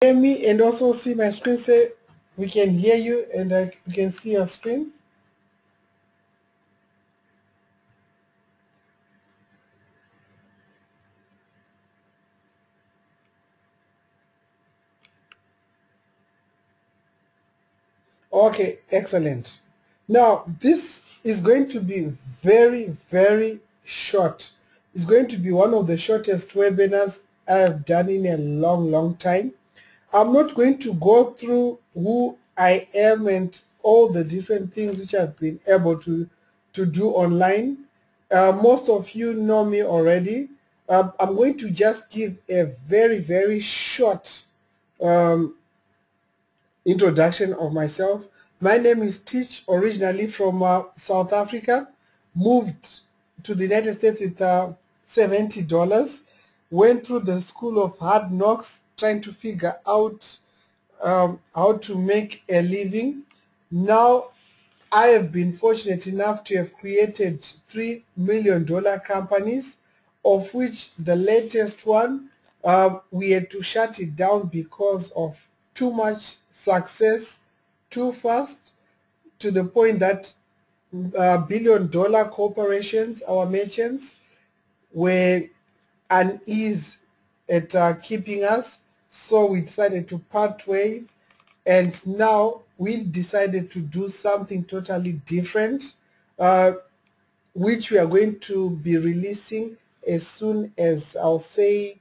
hear me and also see my screen? Say we can hear you and we can see your screen. Okay, excellent. Now this is going to be very, very short. It's going to be one of the shortest webinars I have done in a long, long time. I'm not going to go through who I am and all the different things which I've been able to do online. Most of you know me already. I'm going to just give a very, very short um, introduction of myself. My name is Teach, originally from South Africa, moved to the United States with $70, went through the school of hard knocks trying to figure out how to make a living. Now I have been fortunate enough to have created $3 million companies, of which the latest one, we had to shut it down because of too much success too fast, to the point that billion-dollar corporations, our merchants, were uneasy at keeping us, so we decided to part ways, and now we decided to do something totally different, which we are going to be releasing as soon as, I'll say,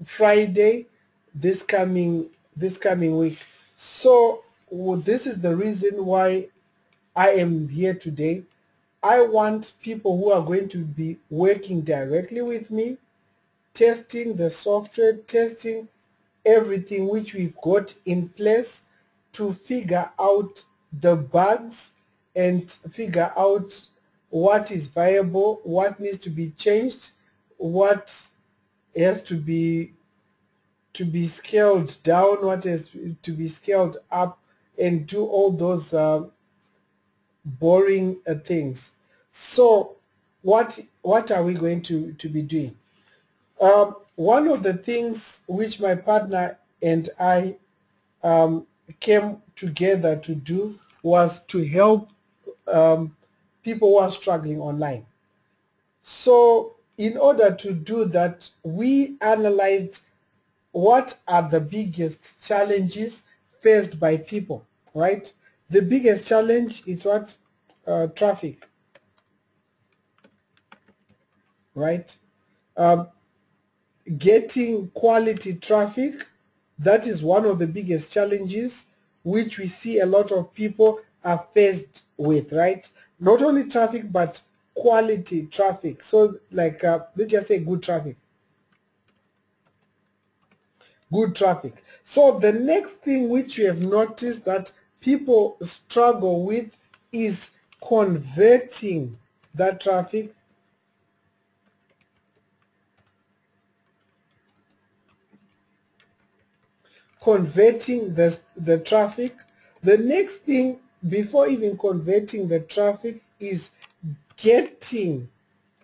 Friday this coming week. So this is the reason why I am here today. I want people who are going to be working directly with me, testing the software, testing everything which we've got in place, to figure out the bugs and figure out what is viable, what needs to be changed, what has to be scaled down, what has to be scaled up, and do all those boring things. So what are we going to be doing? One of the things which my partner and I came together to do was to help people who are struggling online. So in order to do that, we analyzed what are the biggest challenges faced by people, right? The biggest challenge is what? Traffic, right? Um, Getting quality traffic, that is one of the biggest challenges which we see a lot of people are faced with, right? Not only traffic, but quality traffic. So like, let's just say good traffic. Good traffic. So the next thing which we have noticed that people struggle with is converting that traffic, converting the traffic. The next thing before even converting the traffic is getting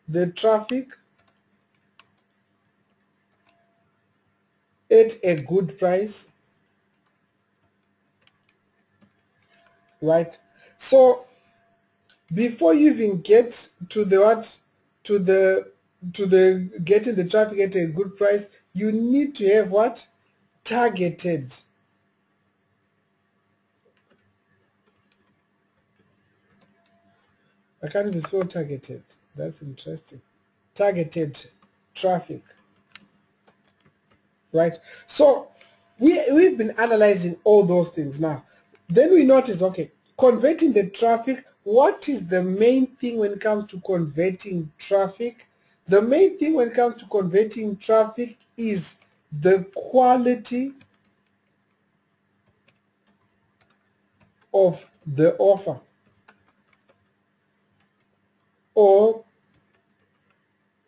the traffic at a good price, right? So before you even get to the what, to the getting the traffic at a good price, you need to have what? Targeted. I can't even spell targeted. That's interesting. Targeted traffic, right? So we've been analyzing all those things now. Then we noticed, okay, converting the traffic, what is the main thing when it comes to converting traffic? The main thing when it comes to converting traffic is the quality of the offer or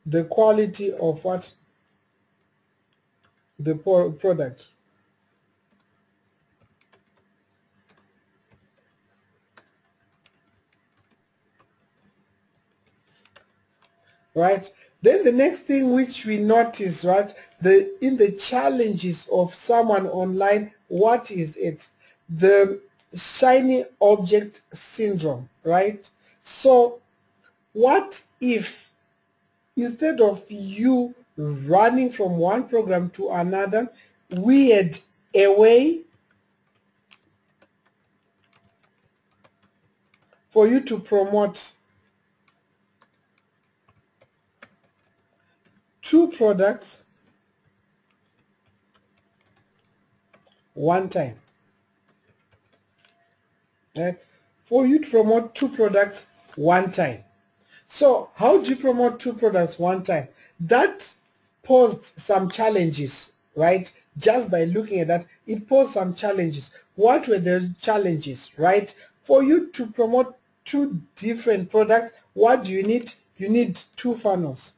the quality of what? The product. Right? Then the next thing which we notice, right, in the challenges of someone online, what is it? The shiny object syndrome, right? So what if instead of you running from one program to another, we had a way for you to promote 2 products one time, right? For you to promote 2 products one time. So how do you promote 2 products one time? That posed some challenges, right? Just by looking at that, it posed some challenges. What were the challenges, right? For you to promote 2 different products, what do you need? You need 2 funnels,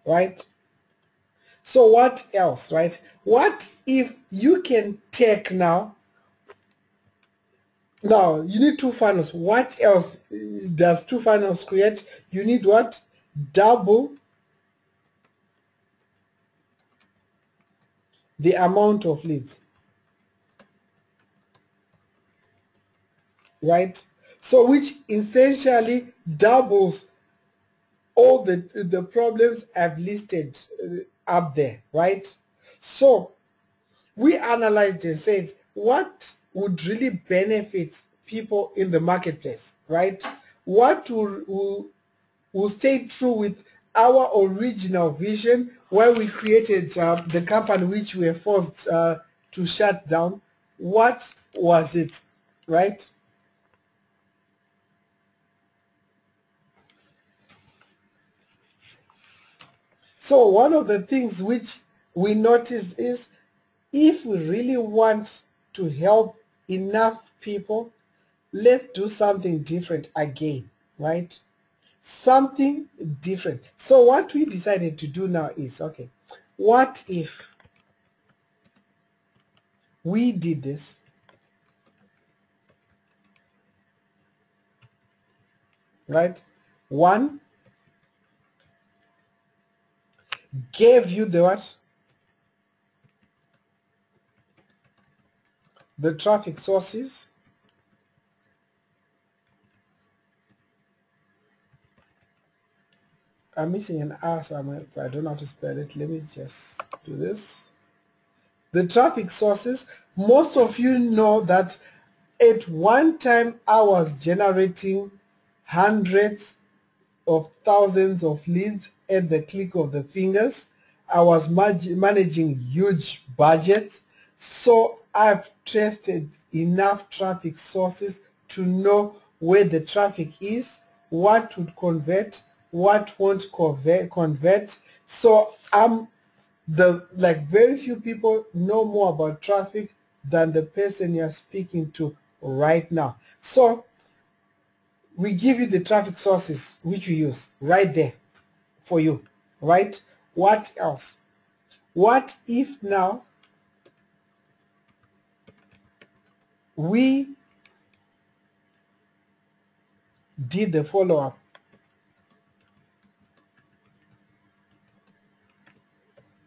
right? So what else, right? What if you can take now you need 2 funnels. What else does 2 funnels create? You need what? Double the amount of leads, right? So which essentially doubles all the problems I've listed up there, right? So we analyzed and said what would really benefit people in the marketplace, right? What will stay true with our original vision where we created the company which we were forced to shut down. What was it, right? So one of the things which we noticed is if we really want to help enough people, let's do something different again, right? Something different. So what we decided to do now is, okay, what if we did this, right? One, gave you the what? The traffic sources. I'm missing an R somewhere, but I don't know how to spell it. Let me just do this. The traffic sources, most of you know that at one time I was generating hundreds of thousands of leads at the click of the fingers. I was managing huge budgets. So I've tested enough traffic sources to know where the traffic is, what would convert, what won't convert. So very few people know more about traffic than the person you're speaking to right now. So we give you the traffic sources which we use right there for you, right? What else? What if now we did the follow-up,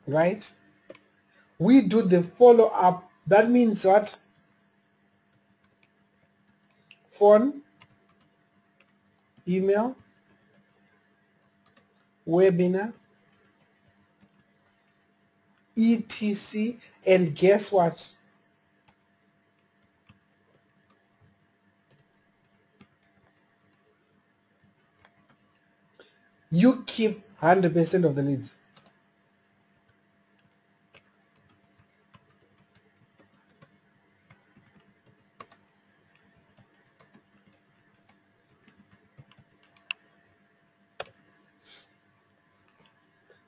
right? We do the follow-up. That means what? Phone, email, webinar, etc. And guess what? You keep 100% of the leads.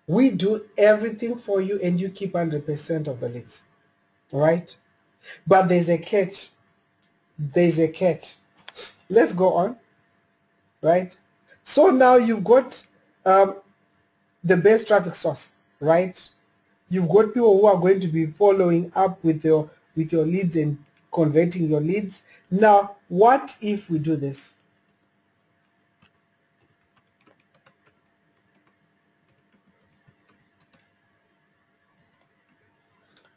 We do everything for you and you keep 100% of the leads, right? But there's a catch. There's a catch. Let's go on, right? So now you've got the best traffic source, right? You've got people who are going to be following up with your leads and converting your leads. Now, what if we do this?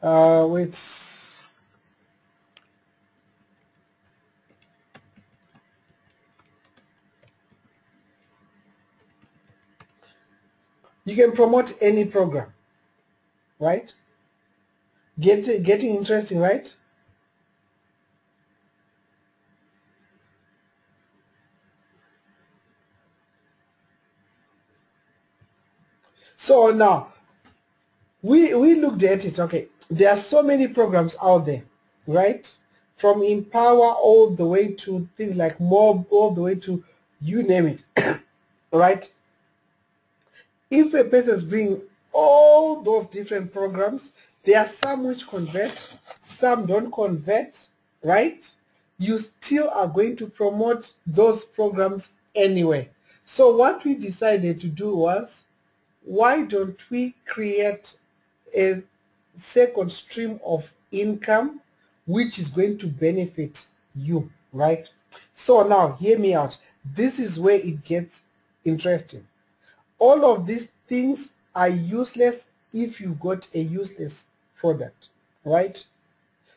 Wait. You can promote any program, right? Getting interesting, right? So now we looked at it. Okay, there are so many programs out there, right? From Empower all the way to things like Mob, all the way to you name it, right? If a person is bringing all those different programs, there are some which convert, some don't convert, right? You still are going to promote those programs anyway. So what we decided to do was, why don't we create a second stream of income which is going to benefit you, right? So now hear me out. This is where it gets interesting. All of these things are useless if you got a useless product, right?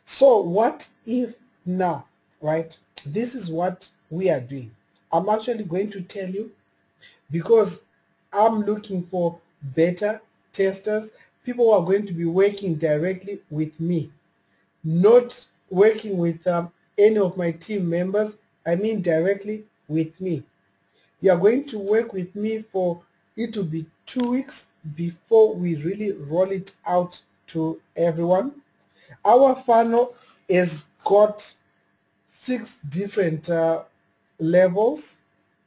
So what if now, right? This is what we are doing. I'm actually going to tell you, because I'm looking for better testers, people who are going to be working directly with me, not working with any of my team members. I mean directly with me. You are going to work with me for it to be 2 weeks before we really roll it out to everyone. Our funnel has got 6 different levels.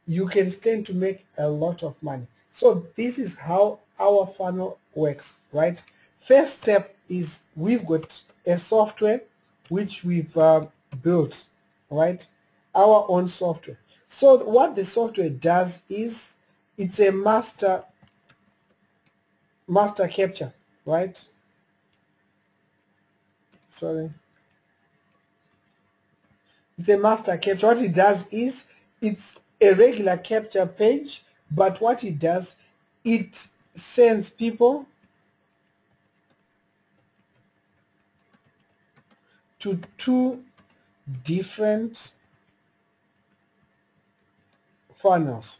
You can stand to make a lot of money. So this is how our funnel works, right? First step is we've got a software which we've built, right? Our own software. So what the software does is it's a master capture, right? Sorry. It's a master capture. What it does is it's a regular capture page, but what it does, it sends people to 2 different funnels,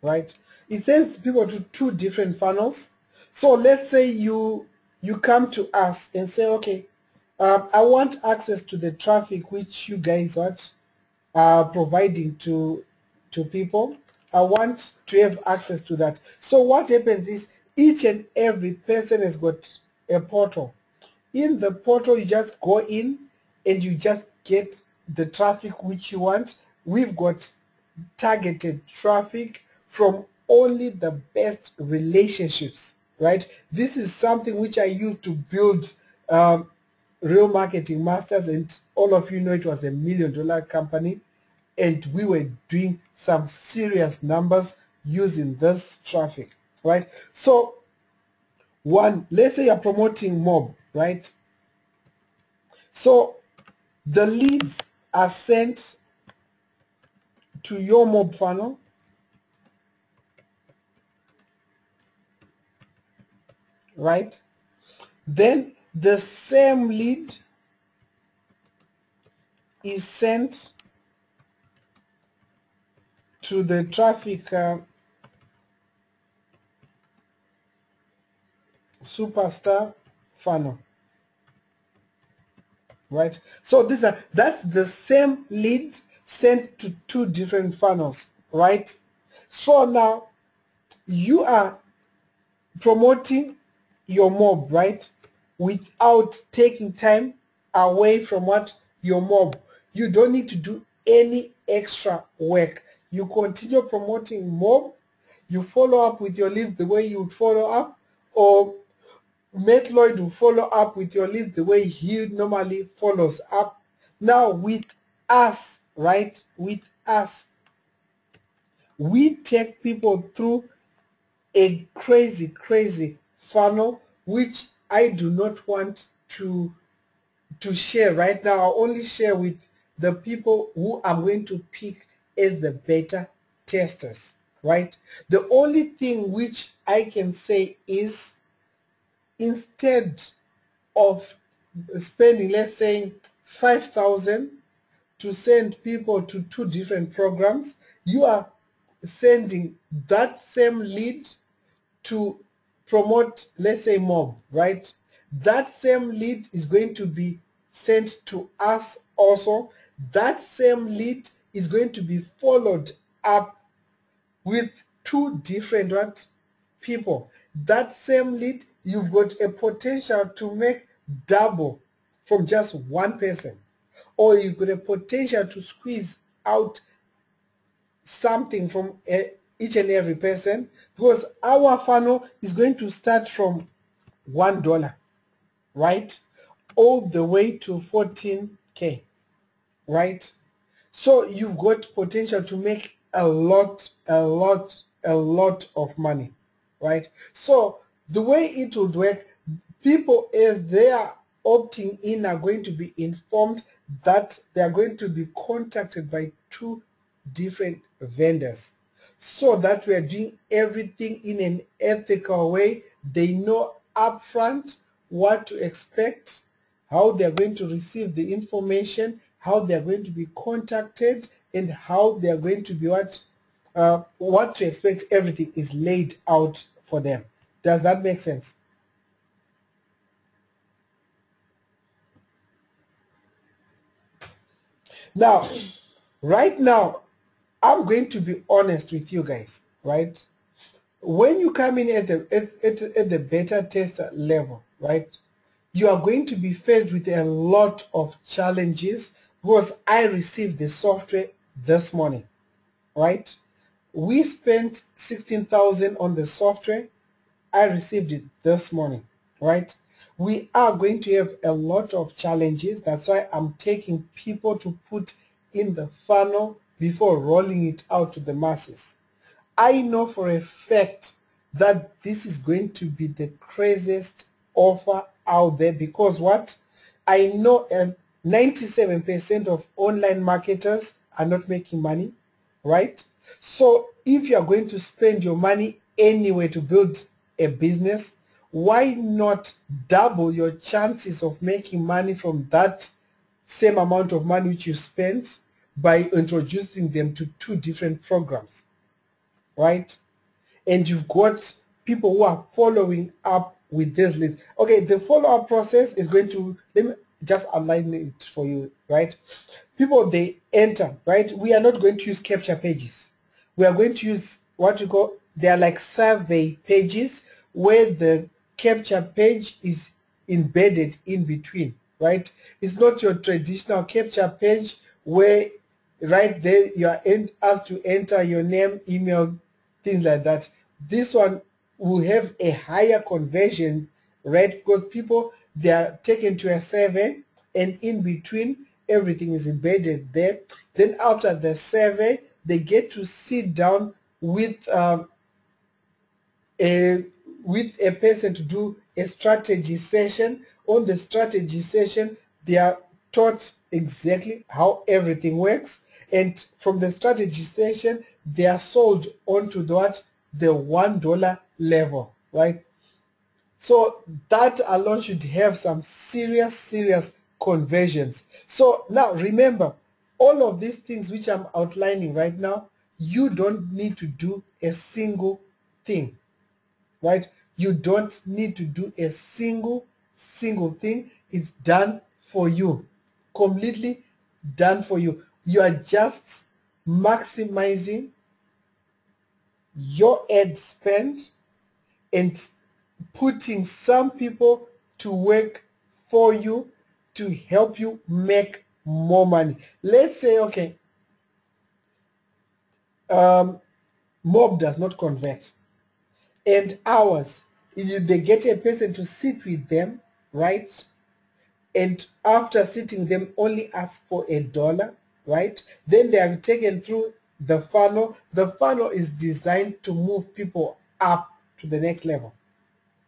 right? It sends people to 2 different funnels. So let's say you come to us and say, okay, I want access to the traffic which you guys are providing to people. I want to have access to that. So what happens is each and every person has got a portal. In the portal, you just go in and you just get the traffic which you want. We've got targeted traffic from only the best relationships, right? This is something which I used to build Real Marketing Masters, and all of you know it was a $1 million company, and we were doing some serious numbers using this traffic, right? So one, let's say you're promoting Mob, right? So the leads are sent to your Mob funnel, right? Then the same lead is sent to the traffic superstar funnel, right? So that's the same lead sent to 2 different funnels, right? So now you are promoting your Mob, right, without taking time away from what your Mob. You don't need to do any extra work. You continue promoting Mob, you follow up with your leads the way you would follow up, or Matt Lloyd will follow up with your leads the way he normally follows up. Now with us, right, with us, we take people through a crazy funnel which I do not want to share right now. I'll only share with the people who I'm going to pick as the beta testers, right? The only thing which I can say is instead of spending, let's say, 5,000 to send people to 2 different programs, you are sending that same lead to promote, let's say, mob, right? That same lead is going to be sent to us also. That same lead is going to be followed up with 2 different what people. That same lead, you've got a potential to make double from just 1 person, or you've got a potential to squeeze out something from each and every person, because our funnel is going to start from $1, right, all the way to 14K, right? So you've got potential to make a lot of money, right? So the way it would work, people as they are opting in are going to be informed that they are going to be contacted by 2 different vendors, so that we are doing everything in an ethical way. They know upfront what to expect, how they are going to receive the information, how they are going to be contacted, and how they are going to be what to expect. Everything is laid out for them. Does that make sense? Now, right now, I'm going to be honest with you guys, right? When you come in at the beta tester level, right, you are going to be faced with a lot of challenges, because I received the software this morning, right? We spent 16,000 on the software. I received it this morning, right? We are going to have a lot of challenges. That's why I'm taking people to put in the funnel before rolling it out to the masses. I know for a fact that this is going to be the craziest offer out there, because what? I know 97% of online marketers are not making money, right? So if you are going to spend your money anyway to build a business, why not double your chances of making money from that same amount of money which you spent by introducing them to 2 different programs, right? And you've got people who are following up with this list. Okay, the follow-up process is going to, let me just outline it for you, right? People, they enter, right? We are not going to use capture pages. We are going to use what you call, they are like survey pages, where the capture page is embedded in between, right? It's not your traditional capture page where right there you are asked to enter your name, email, things like that. This one will have a higher conversion rate, because people, they are taken to a survey, and in between everything is embedded there. Then after the survey, they get to sit down with a person to do a strategy session. On the strategy session, they are taught exactly how everything works, and from the strategy session, they are sold onto the $1 level, right? So that alone should have some serious conversions. So now remember, all of these things which I'm outlining right now, you don't need to do a single thing, right? You don't need to do a single thing. It's done for you, completely done for you. You are just maximizing your ad spend and putting some people to work for you to help you make more money. Let's say, okay, mob does not convert, and hours, they get a person to sit with them, right? And after sitting with them, only ask for $1, right? Then they are taken through the funnel. The funnel is designed to move people up to the next level,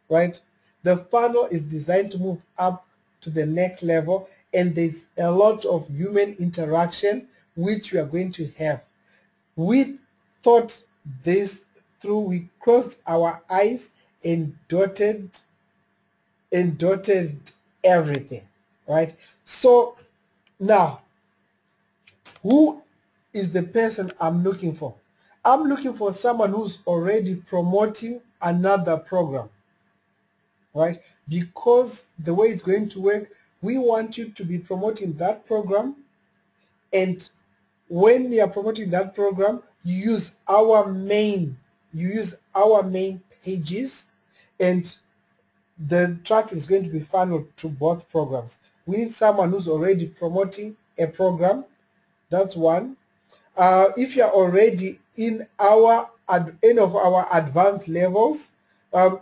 right? The funnel is designed to move up to the next level, and there's a lot of human interaction which we are going to have. We thought this through. We crossed our I's and dotted and dotted everything, right? So now, who is the person I'm looking for? I'm looking for someone who's already promoting another program, right? Because the way it's going to work, we want you to be promoting that program, and when you are promoting that program, you use our main pages, and the traffic is going to be funneled to both programs. We need someone who's already promoting a program. That's one. If you're already in any of our advanced levels,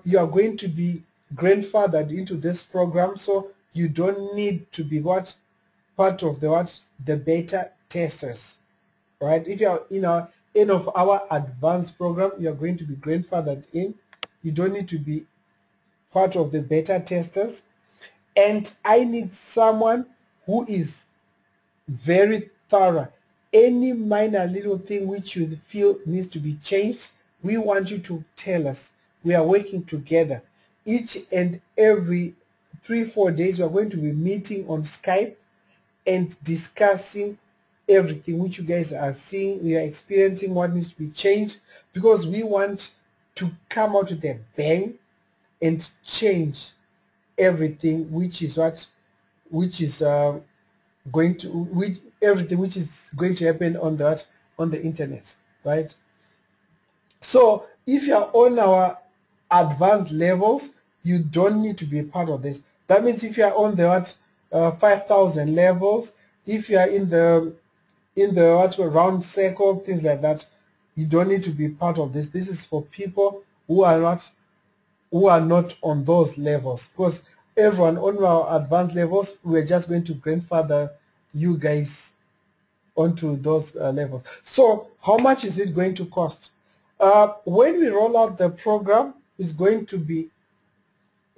you are going to be grandfathered into this program, so you don't need to be part of the beta testers, right? If you're in any of our advanced program, you're going to be grandfathered in. You don't need to be part of the beta testers. And I need someone who is very thorough. Any minor little thing which you feel needs to be changed, we want you to tell us. We are working together. Each and every 3-4 days, we are going to be meeting on Skype and discussing everything which you guys are seeing, we are experiencing, what needs to be changed, because we want to come out with a bang and change everything which is everything which is going to happen on the internet, right? So if you are on our advanced levels, you don't need to be a part of this. That means if you are on the 5,000 levels, if you are in the round circle, things like that, you don't need to be part of this. This is for people who are not on those levels, because everyone on our advanced levels, we're just going to grandfather you guys onto those levels. So how much is it going to cost? When we roll out the program, it's going to be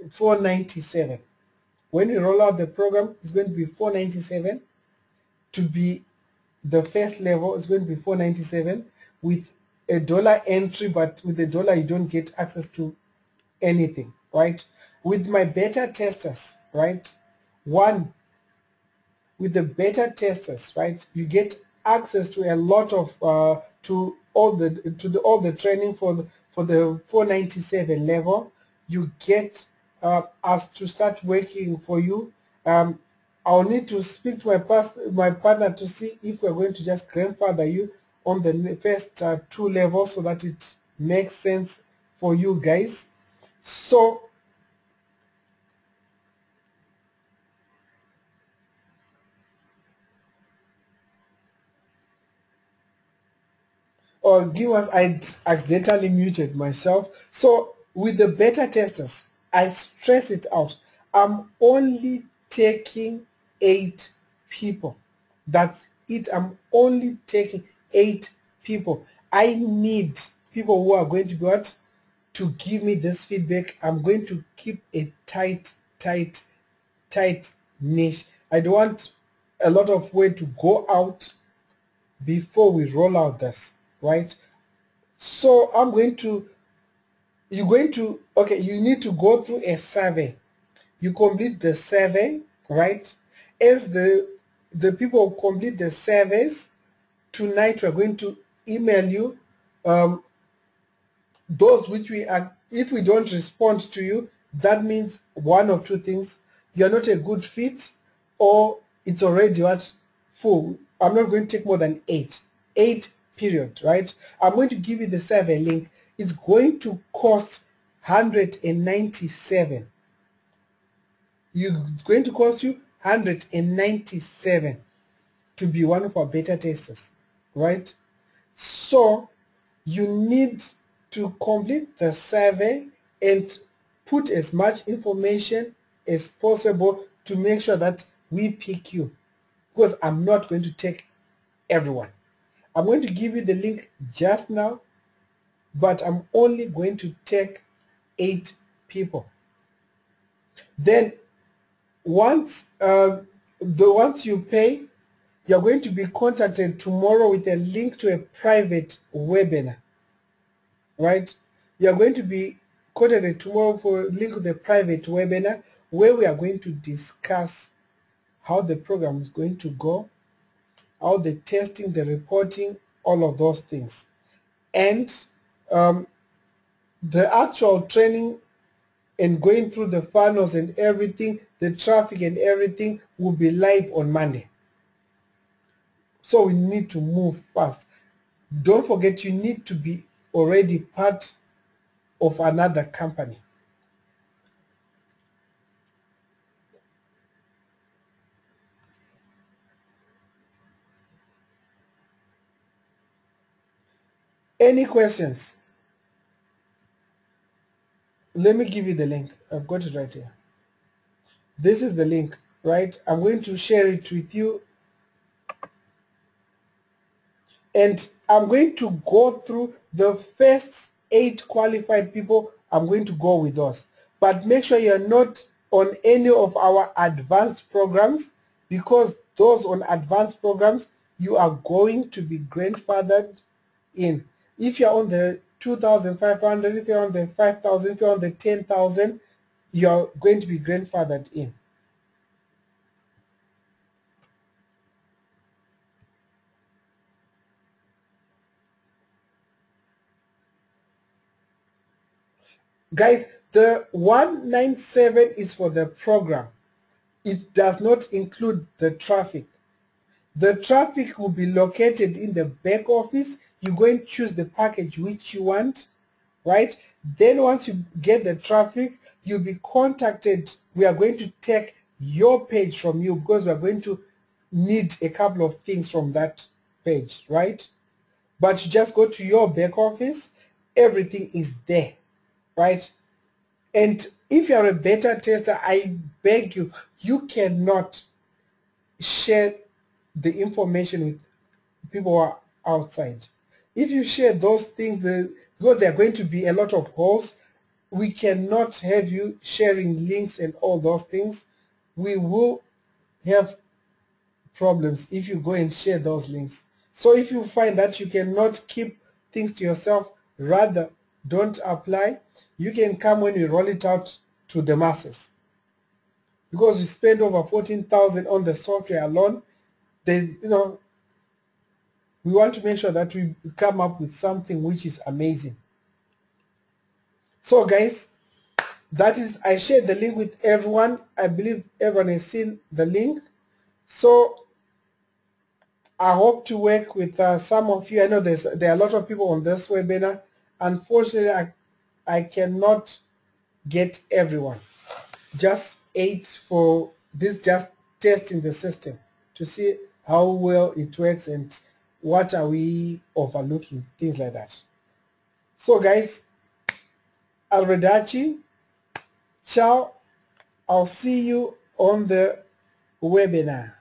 $497. When we roll out the program, it's going to be $497. To be the first level, it's going to be $497 with $1 entry, but with $1 you don't get access to anything, right? With my beta testers, right? With the beta testers, right, you get access to a lot of all the training for the $497 level. You get us to start working for you. I'll need to speak to my partner to see if we're going to just grandfather you on the first 2 levels, so that it makes sense for you guys. So or give us, I accidentally muted myself. So with the beta testers, I stress it out, I'm only taking 8 people. That's it. I'm only taking 8 people. I need people who are going to be to give me this feedback. I'm going to keep a tight niche. I don't want a lot of way to go out before we roll out this, right? So you need to go through a survey. You complete the survey, right? As the people complete the surveys, tonight we're going to email you those which if we don't respond to you, that means one of 2 things: you're not a good fit, or it's already full. I'm not going to take more than 8 period, right? I'm going to give you the survey link. It's going to cost $197. It's going to cost you $197 to be one of our beta testers, right? So you need to complete the survey and put as much information as possible to make sure that we pick you, because I'm not going to take everyone. I'm going to give you the link just now, but I'm only going to take 8 people. Then once you pay, you're going to be contacted tomorrow with a link to a private webinar, right? You're going to be coordinate tomorrow for a link with a private webinar where we are going to discuss how the program is going to go, how the testing, the reporting, all of those things. And the actual training and going through the funnels and everything, the traffic and everything will be live on Monday. So we need to move fast. Don't forget, you need to be already part of another company. Any questions? Let me give you the link. I've got it right here. This is the link, right? I'm going to share it with you. And I'm going to go through the first 8 qualified people. I'm going to go with those. But make sure you're not on any of our advanced programs, because those on advanced programs, you are going to be grandfathered in. If you're on the 2,500, if you're on the 5,000, if you're on the 10,000, you're going to be grandfathered in. Guys, the 197 is for the program. It does not include the traffic. The traffic will be located in the back office. You go and choose the package which you want, right? Then once you get the traffic, you'll be contacted. We are going to take your page from you because we are going to need a couple of things from that page, right? But you just go to your back office. Everything is there, right? And if you're a beta tester, I beg you, you cannot share the information with people who are outside. If you share those things, because there are going to be a lot of holes, we cannot have you sharing links and all those things. We will have problems if you go and share those links. So if you find that you cannot keep things to yourself, rather don't apply. You can come when you roll it out to the masses. Because you spend over 14,000 on the software alone, we want to make sure that we come up with something which is amazing. So guys, that is, I shared the link with everyone. I believe everyone has seen the link. So I hope to work with some of you. I know there are a lot of people on this webinar. Unfortunately, I cannot get everyone. Just 8 for this, just testing the system to see how well it works and what are we overlooking, things like that. So guys, arrivederci, ciao, I'll see you on the webinar.